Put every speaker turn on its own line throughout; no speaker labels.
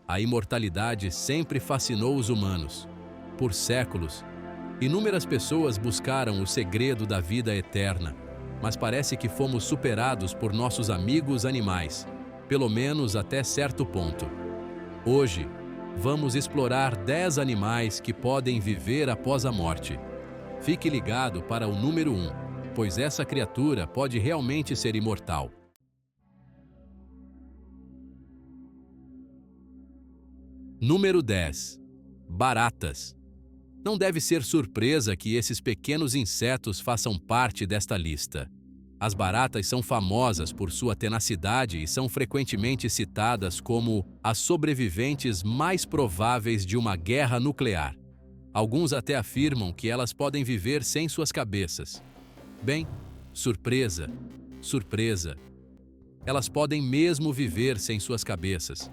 A imortalidade sempre fascinou os humanos. Por séculos, inúmeras pessoas buscaram o segredo da vida eterna, mas parece que fomos superados por nossos amigos animais, pelo menos até certo ponto. Hoje, vamos explorar 10 animais que podem viver após a morte. Fique ligado para o número 1, pois essa criatura pode realmente ser imortal. Número 10. Baratas. Não deve ser surpresa que esses pequenos insetos façam parte desta lista. As baratas são famosas por sua tenacidade e são frequentemente citadas como as sobreviventes mais prováveis de uma guerra nuclear. Alguns até afirmam que elas podem viver sem suas cabeças. Bem, surpresa, surpresa. Elas podem mesmo viver sem suas cabeças.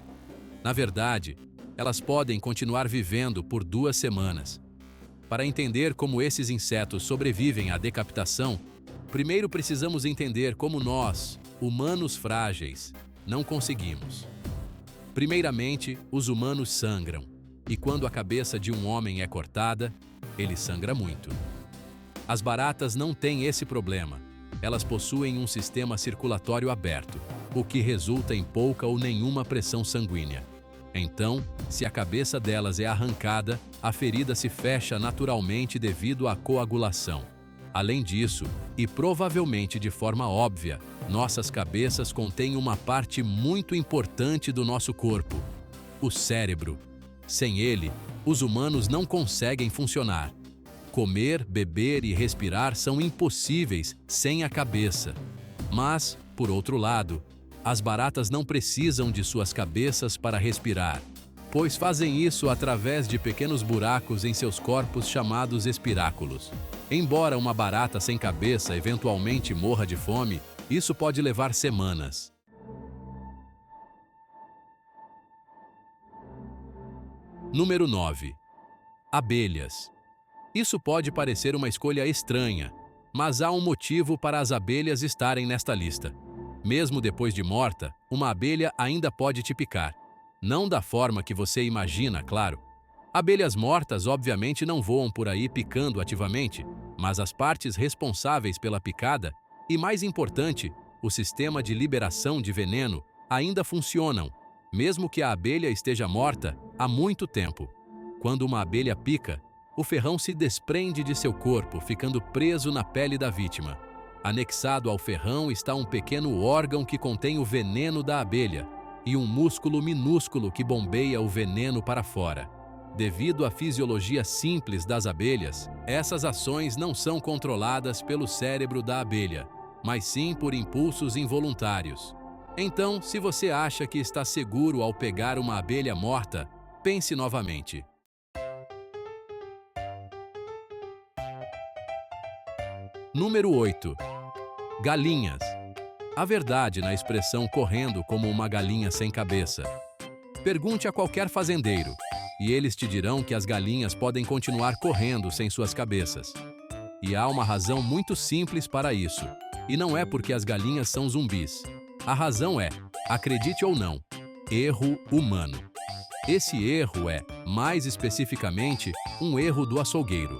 Na verdade, elas podem continuar vivendo por 2 semanas. Para entender como esses insetos sobrevivem à decapitação, primeiro precisamos entender como nós, humanos frágeis, não conseguimos. Primeiramente, os humanos sangram, e quando a cabeça de um homem é cortada, ele sangra muito. As baratas não têm esse problema. Elas possuem um sistema circulatório aberto, o que resulta em pouca ou nenhuma pressão sanguínea. Então, se a cabeça delas é arrancada, a ferida se fecha naturalmente devido à coagulação. Além disso, e provavelmente de forma óbvia, nossas cabeças contêm uma parte muito importante do nosso corpo: o cérebro. Sem ele, os humanos não conseguem funcionar. Comer, beber e respirar são impossíveis sem a cabeça. Mas, por outro lado, as baratas não precisam de suas cabeças para respirar, pois fazem isso através de pequenos buracos em seus corpos chamados espiráculos. Embora uma barata sem cabeça eventualmente morra de fome, isso pode levar semanas. Número 9. Abelhas. Isso pode parecer uma escolha estranha, mas há um motivo para as abelhas estarem nesta lista. Mesmo depois de morta, uma abelha ainda pode te picar. Não da forma que você imagina, claro. Abelhas mortas obviamente não voam por aí picando ativamente, mas as partes responsáveis pela picada e, mais importante, o sistema de liberação de veneno ainda funcionam, mesmo que a abelha esteja morta há muito tempo. Quando uma abelha pica, o ferrão se desprende de seu corpo, ficando preso na pele da vítima. Anexado ao ferrão está um pequeno órgão que contém o veneno da abelha e um músculo minúsculo que bombeia o veneno para fora. Devido à fisiologia simples das abelhas, essas ações não são controladas pelo cérebro da abelha, mas sim por impulsos involuntários. Então, se você acha que está seguro ao pegar uma abelha morta, pense novamente. Número 8. Galinhas. Há verdade na expressão correndo como uma galinha sem cabeça. Pergunte a qualquer fazendeiro, e eles te dirão que as galinhas podem continuar correndo sem suas cabeças. E há uma razão muito simples para isso, e não é porque as galinhas são zumbis. A razão é, acredite ou não, erro humano. Esse erro é, mais especificamente, um erro do açougueiro.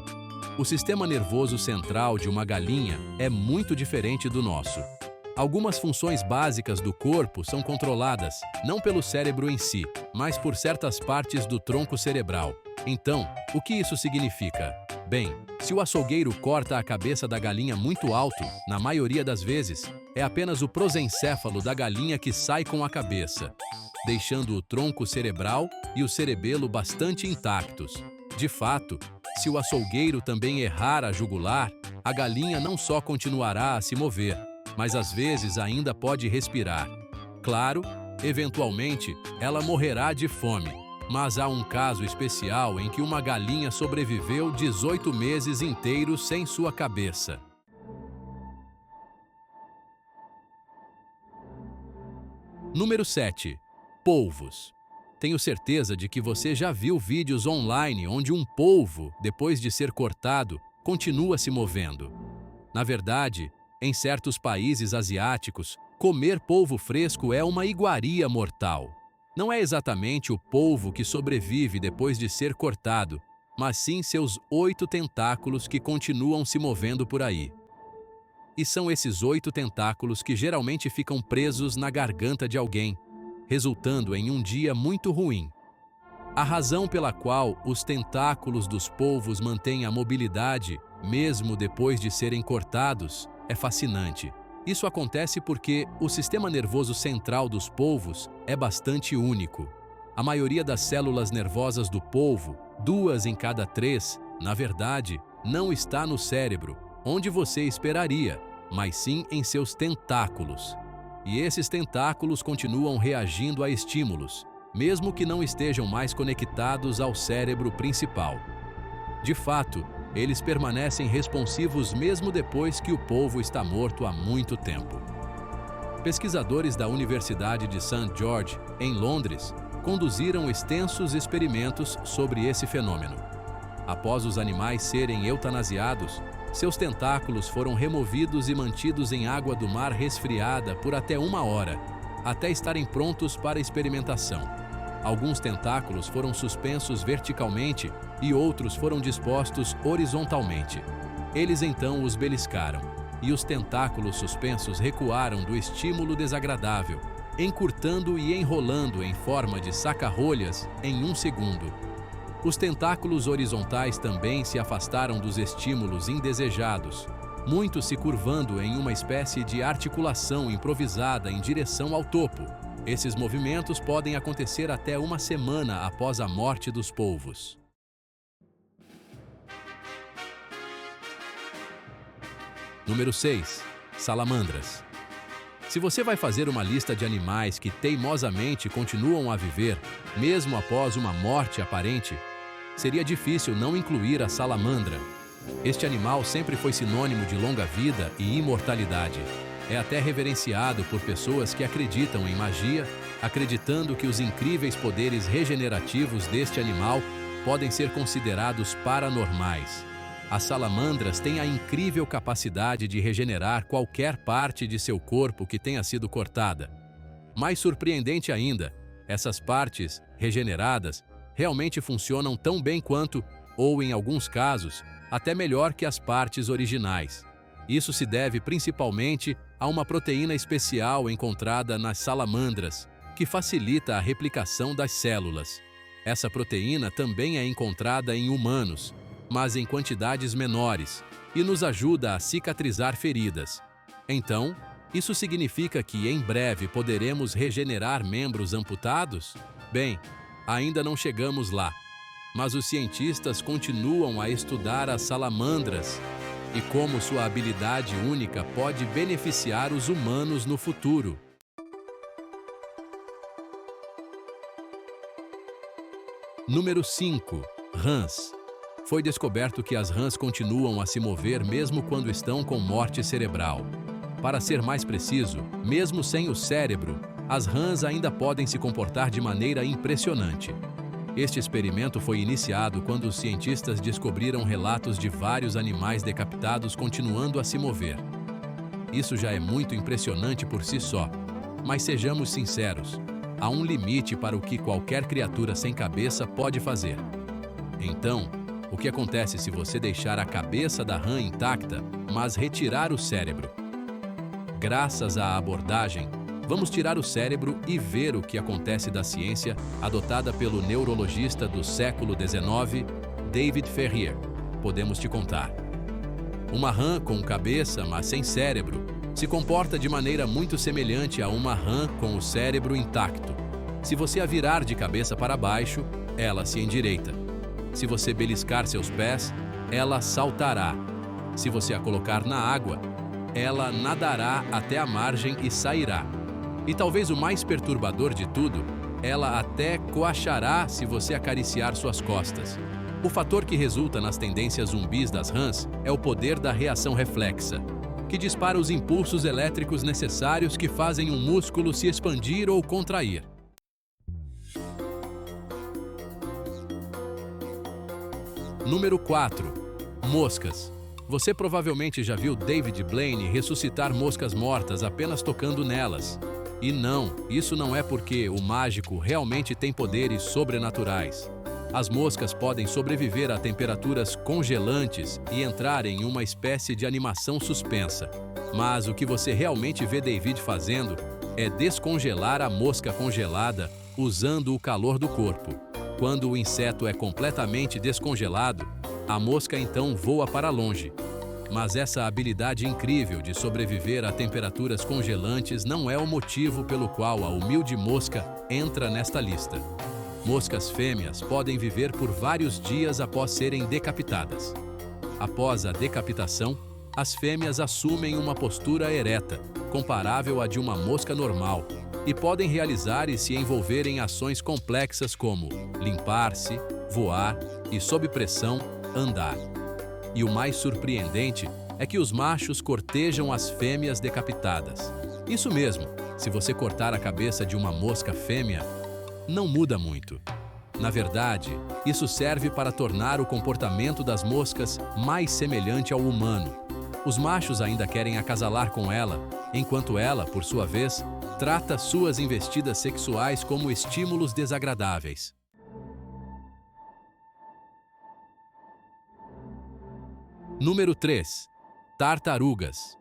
O sistema nervoso central de uma galinha é muito diferente do nosso. Algumas funções básicas do corpo são controladas, não pelo cérebro em si, mas por certas partes do tronco cerebral. Então, o que isso significa? Bem, se o açougueiro corta a cabeça da galinha muito alto, na maioria das vezes, é apenas o prosencéfalo da galinha que sai com a cabeça, deixando o tronco cerebral e o cerebelo bastante intactos. De fato, se o açougueiro também errar a jugular, a galinha não só continuará a se mover, mas às vezes ainda pode respirar. Claro, eventualmente, ela morrerá de fome, mas há um caso especial em que uma galinha sobreviveu 18 meses inteiros sem sua cabeça. Número 7. Polvos. Tenho certeza de que você já viu vídeos online onde um polvo, depois de ser cortado, continua se movendo. Na verdade, em certos países asiáticos, comer polvo fresco é uma iguaria mortal. Não é exatamente o polvo que sobrevive depois de ser cortado, mas sim seus 8 tentáculos que continuam se movendo por aí. E são esses 8 tentáculos que geralmente ficam presos na garganta de alguém, resultando em um dia muito ruim. A razão pela qual os tentáculos dos polvos mantêm a mobilidade, mesmo depois de serem cortados, é fascinante. Isso acontece porque o sistema nervoso central dos polvos é bastante único. A maioria das células nervosas do polvo, 2 em cada 3, na verdade, não está no cérebro, onde você esperaria, mas sim em seus tentáculos. E esses tentáculos continuam reagindo a estímulos, mesmo que não estejam mais conectados ao cérebro principal. De fato, eles permanecem responsivos mesmo depois que o polvo está morto há muito tempo. Pesquisadores da Universidade de St. George, em Londres, conduziram extensos experimentos sobre esse fenômeno. Após os animais serem eutanasiados, seus tentáculos foram removidos e mantidos em água do mar resfriada por até 1 hora, até estarem prontos para experimentação. Alguns tentáculos foram suspensos verticalmente e outros foram dispostos horizontalmente. Eles então os beliscaram, e os tentáculos suspensos recuaram do estímulo desagradável, encurtando e enrolando em forma de saca-rolhas em 1 segundo. Os tentáculos horizontais também se afastaram dos estímulos indesejados, muitos se curvando em uma espécie de articulação improvisada em direção ao topo. Esses movimentos podem acontecer até 1 semana após a morte dos polvos. Número 6. Salamandras. Se você vai fazer uma lista de animais que teimosamente continuam a viver, mesmo após uma morte aparente, seria difícil não incluir a salamandra. Este animal sempre foi sinônimo de longa vida e imortalidade. É até reverenciado por pessoas que acreditam em magia, acreditando que os incríveis poderes regenerativos deste animal podem ser considerados paranormais. As salamandras têm a incrível capacidade de regenerar qualquer parte de seu corpo que tenha sido cortada. Mais surpreendente ainda, essas partes regeneradas realmente funcionam tão bem quanto, ou em alguns casos, até melhor que as partes originais. Isso se deve principalmente a uma proteína especial encontrada nas salamandras, que facilita a replicação das células. Essa proteína também é encontrada em humanos, mas em quantidades menores, e nos ajuda a cicatrizar feridas. Então, isso significa que em breve poderemos regenerar membros amputados? Bem, ainda não chegamos lá, mas os cientistas continuam a estudar as salamandras e como sua habilidade única pode beneficiar os humanos no futuro. Número 5. Rãs. Foi descoberto que as rãs continuam a se mover mesmo quando estão com morte cerebral. Para ser mais preciso, mesmo sem o cérebro, as rãs ainda podem se comportar de maneira impressionante. Este experimento foi iniciado quando os cientistas descobriram relatos de vários animais decapitados continuando a se mover. Isso já é muito impressionante por si só, mas sejamos sinceros, há um limite para o que qualquer criatura sem cabeça pode fazer. Então, o que acontece se você deixar a cabeça da rã intacta, mas retirar o cérebro? Graças à abordagem, vamos tirar o cérebro e ver o que acontece da ciência adotada pelo neurologista do século XIX, David Ferrier. Podemos te contar. Uma rã com cabeça, mas sem cérebro, se comporta de maneira muito semelhante a uma rã com o cérebro intacto. Se você a virar de cabeça para baixo, ela se endireita. Se você beliscar seus pés, ela saltará. Se você a colocar na água, ela nadará até a margem e sairá. E talvez o mais perturbador de tudo, ela até coachará se você acariciar suas costas. O fator que resulta nas tendências zumbis das rãs é o poder da reação reflexa, que dispara os impulsos elétricos necessários que fazem um músculo se expandir ou contrair. Número 4. Moscas. Você provavelmente já viu David Blaine ressuscitar moscas mortas apenas tocando nelas. E não, isso não é porque o mágico realmente tem poderes sobrenaturais. As moscas podem sobreviver a temperaturas congelantes e entrar em uma espécie de animação suspensa. Mas o que você realmente vê David fazendo é descongelar a mosca congelada usando o calor do corpo. Quando o inseto é completamente descongelado, a mosca então voa para longe. Mas essa habilidade incrível de sobreviver a temperaturas congelantes não é o motivo pelo qual a humilde mosca entra nesta lista. Moscas fêmeas podem viver por vários dias após serem decapitadas. Após a decapitação, as fêmeas assumem uma postura ereta, comparável à de uma mosca normal, e podem realizar e se envolver em ações complexas como limpar-se, voar e, sob pressão, andar. E o mais surpreendente é que os machos cortejam as fêmeas decapitadas. Isso mesmo, se você cortar a cabeça de uma mosca fêmea, não muda muito. Na verdade, isso serve para tornar o comportamento das moscas mais semelhante ao humano. Os machos ainda querem acasalar com ela, enquanto ela, por sua vez, trata suas investidas sexuais como estímulos desagradáveis. Número 3. Tartarugas.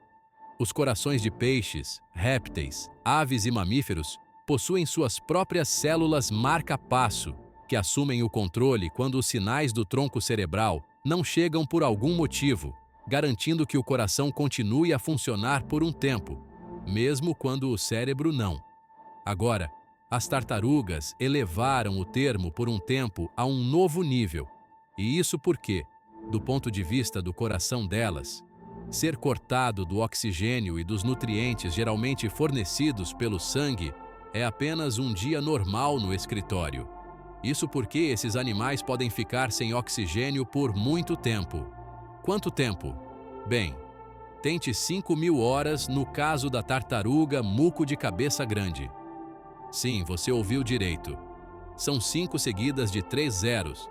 Os corações de peixes, répteis, aves e mamíferos possuem suas próprias células marca-passo, que assumem o controle quando os sinais do tronco cerebral não chegam por algum motivo, garantindo que o coração continue a funcionar por um tempo, mesmo quando o cérebro não. Agora, as tartarugas elevaram o termo por um tempo a um novo nível, e isso porque, do ponto de vista do coração delas, ser cortado do oxigênio e dos nutrientes geralmente fornecidos pelo sangue é apenas um dia normal no escritório. Isso porque esses animais podem ficar sem oxigênio por muito tempo. Quanto tempo? Bem, tente 5.000 horas no caso da tartaruga muco de cabeça grande. Sim, você ouviu direito. São 5 seguidas de 3 zeros.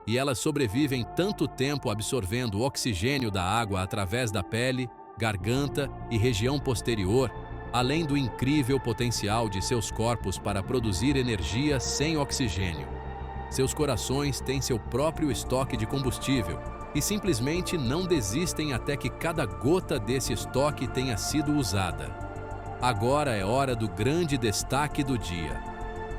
E elas sobrevivem tanto tempo absorvendo o oxigênio da água através da pele, garganta e região posterior, além do incrível potencial de seus corpos para produzir energia sem oxigênio. Seus corações têm seu próprio estoque de combustível e simplesmente não desistem até que cada gota desse estoque tenha sido usada. Agora é hora do grande destaque do dia.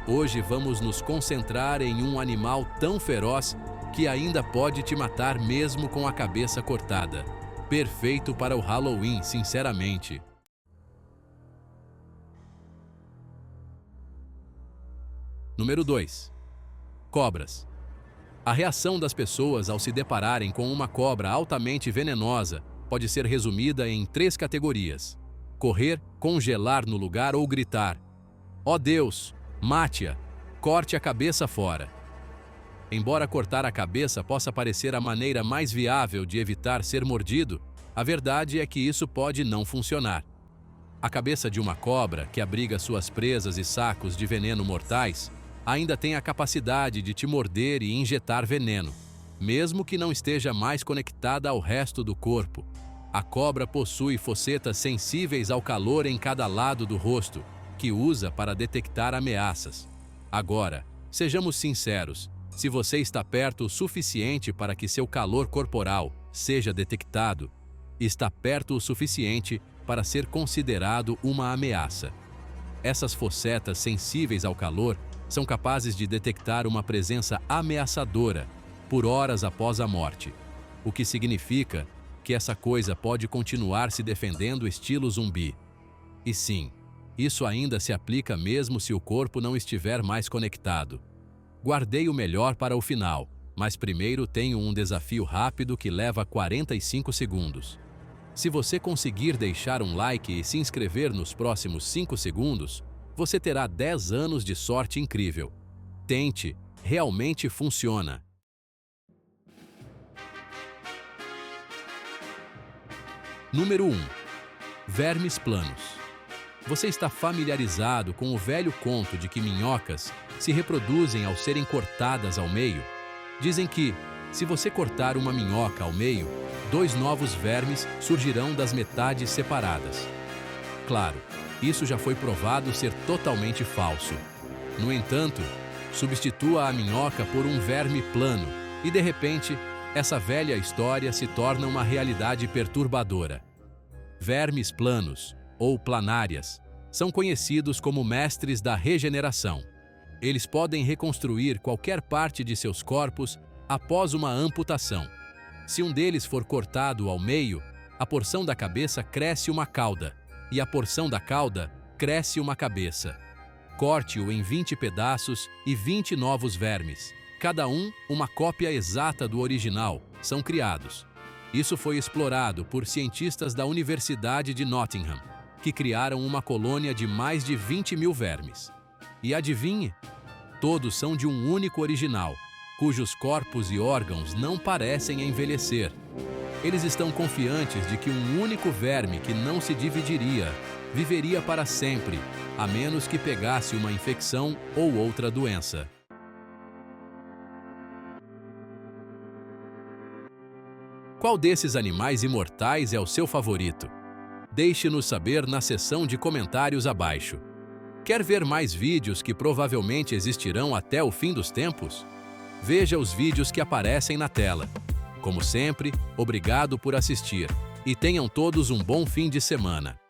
Hoje vamos nos concentrar em um animal tão feroz que ainda pode te matar mesmo com a cabeça cortada. Perfeito para o Halloween, sinceramente. Número 2. Cobras. A reação das pessoas ao se depararem com uma cobra altamente venenosa pode ser resumida em 3 categorias: correr, congelar no lugar ou gritar: "Ó Deus, mate-a, corte a cabeça fora." Embora cortar a cabeça possa parecer a maneira mais viável de evitar ser mordido, a verdade é que isso pode não funcionar. A cabeça de uma cobra, que abriga suas presas e sacos de veneno mortais, ainda tem a capacidade de te morder e injetar veneno, mesmo que não esteja mais conectada ao resto do corpo. A cobra possui fossetas sensíveis ao calor em cada lado do rosto, que usa para detectar ameaças. Agora, sejamos sinceros, se você está perto o suficiente para que seu calor corporal seja detectado, está perto o suficiente para ser considerado uma ameaça. Essas fossetas sensíveis ao calor são capazes de detectar uma presença ameaçadora por horas após a morte, o que significa que essa coisa pode continuar se defendendo estilo zumbi. E sim, isso ainda se aplica mesmo se o corpo não estiver mais conectado. Guardei o melhor para o final, mas primeiro tenho um desafio rápido que leva 45 segundos. Se você conseguir deixar um like e se inscrever nos próximos 5 segundos, você terá 10 anos de sorte incrível. Tente, realmente funciona. Número 1. Vermes planos. Você está familiarizado com o velho conto de que minhocas se reproduzem ao serem cortadas ao meio? Dizem que, se você cortar uma minhoca ao meio, 2 novos vermes surgirão das metades separadas. Claro, Isso já foi provado ser totalmente falso. No entanto, substitua a minhoca por um verme plano e, de repente, essa velha história se torna uma realidade perturbadora. Vermes planos, ou planárias, são conhecidos como mestres da regeneração. Eles podem reconstruir qualquer parte de seus corpos após uma amputação. Se um deles for cortado ao meio, a porção da cabeça cresce uma cauda, e a porção da cauda cresce uma cabeça. Corte-o em 20 pedaços e 20 novos vermes. Cada um, uma cópia exata do original, são criados. Isso foi explorado por cientistas da Universidade de Nottingham, que criaram uma colônia de mais de 20 mil vermes. E adivinhe? Todos são de um único original, cujos corpos e órgãos não parecem envelhecer. Eles estão confiantes de que um único verme que não se dividiria viveria para sempre, a menos que pegasse uma infecção ou outra doença. Qual desses animais imortais é o seu favorito? Deixe-nos saber na seção de comentários abaixo. Quer ver mais vídeos que provavelmente existirão até o fim dos tempos? Veja os vídeos que aparecem na tela. Como sempre, obrigado por assistir e tenham todos um bom fim de semana.